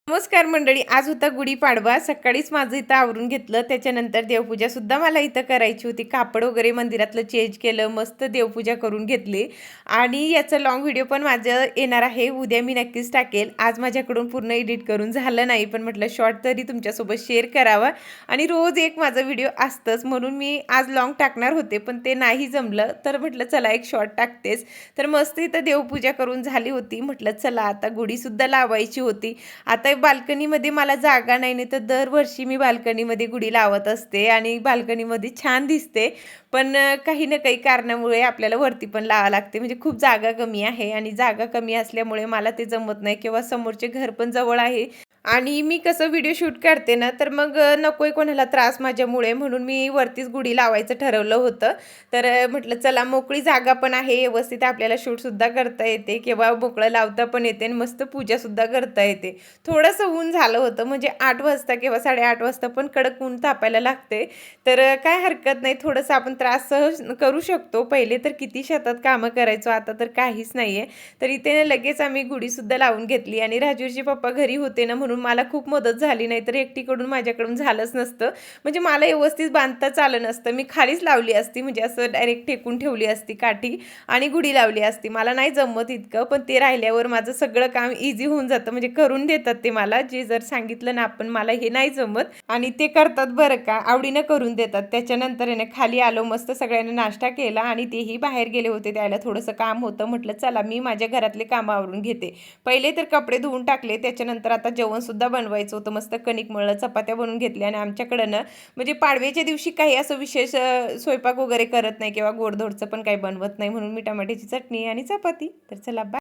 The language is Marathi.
नमस्कार मंडळी, आज होता गुढीपाडवा. सकाळीच माझं इथं आवरून घेतलं. त्याच्यानंतर देवपूजासुद्धा मला इथं करायची होती. कापड वगैरे मंदिरातलं चेंज केलं, मस्त देवपूजा करून घेतली आणि याचं लाँग व्हिडिओ पण माझं येणार आहे. उद्या मी नक्कीच टाकेल. आज माझ्याकडून पूर्ण एडिट करून झालं नाही, पण म्हटलं शॉर्ट तरी तुमच्यासोबत शेअर करावा आणि रोज एक माझा व्हिडिओ असतंच म्हणून मी आज लाँग टाकणार होते, पण ते नाही जमलं. तर म्हटलं चला एक शॉर्ट टाकतेच. तर मस्त इथं देवपूजा करून झाली होती. म्हटलं चला आता गुढीसुद्धा लावायची होती. आता बाल्कनीमध्ये मला जागा नाही तर दरवर्षी मी बाल्कनीमध्ये गुढी लावत असते आणि बाल्कनीमध्ये छान दिसते. पण काही ना काही कारणामुळे आपल्याला वरती पण लावावं लागते. म्हणजे खूप जागा कमी आहे आणि जागा कमी असल्यामुळे मला ते जमत नाही किंवा समोरचे घर पण जवळ आहे आणि मी कसं व्हिडिओ शूट करते ना, तर मग नकोय कोणाला त्रास माझ्यामुळे म्हणून मी वरतीच गुढी लावायचं ठरवलं होतं. तर म्हटलं चला मोकळी जागा पण आहे, व्यवस्थित आपल्याला शूटसुद्धा करता येते किंवा मोकळं लावता पण येते आणि मस्त पूजासुद्धा करता येते. थोडंसं ऊन झालं होतं म्हणजे 8 वाजता किंवा 8:30 वाजता पण कडक ऊन तापायला लागते. तर काय हरकत नाही, थोडंसं आपण त्रास सहज करू शकतो. पहिले तर किती शेतात कामं करायचो, आता तर काहीच नाही आहे. तर इथे लगेच आम्ही गुढीसुद्धा लावून घेतली आणि राजूचे पप्पा घरी होते ना, म्हणून मला खूप मदत झाली. नाही तर एकटीकडून माझ्याकडून झालंच नसतं. म्हणजे मला व्यवस्थित बांधताच आलं नसतं. मी खालीच लावली असती, म्हणजे असं डायरेक्ट टेकून ठेवली असती काठी आणि गुढी लावली असती. मला नाही जमत इतकं, पण ते राहिल्यावर माझं सगळं काम इझी होऊन जातं. म्हणजे करून देतात ते मला. जे जर सांगितलं ना आपण मला हे नाही जमत आणि ते करतात बरं का, आवडीनं करून देतात. त्याच्यानंतर आहे ना खाली आलो, मस्त सगळ्यांनी नाश्ता केला आणि तेही बाहेर गेले होते, त्याला थोडंसं काम होतं. म्हटलं चला मी माझ्या घरातले कामं आवरून घेते. पहिले तर कपडे धुवून टाकले, त्याच्यानंतर आता जेवणसुद्धा बनवायचं होतं. मस्त कणिक मळलं, चपात्या बनवून घेतल्या आणि आमच्याकडं ना म्हणजे पाडव्याच्या दिवशी काही असं विशेष स्वयंपाक वगैरे करत नाही किंवा गोडधोडचं पण काही बनवत नाही, म्हणून मी टमाट्याची चटणी आणि चपाती. तर चला बाय.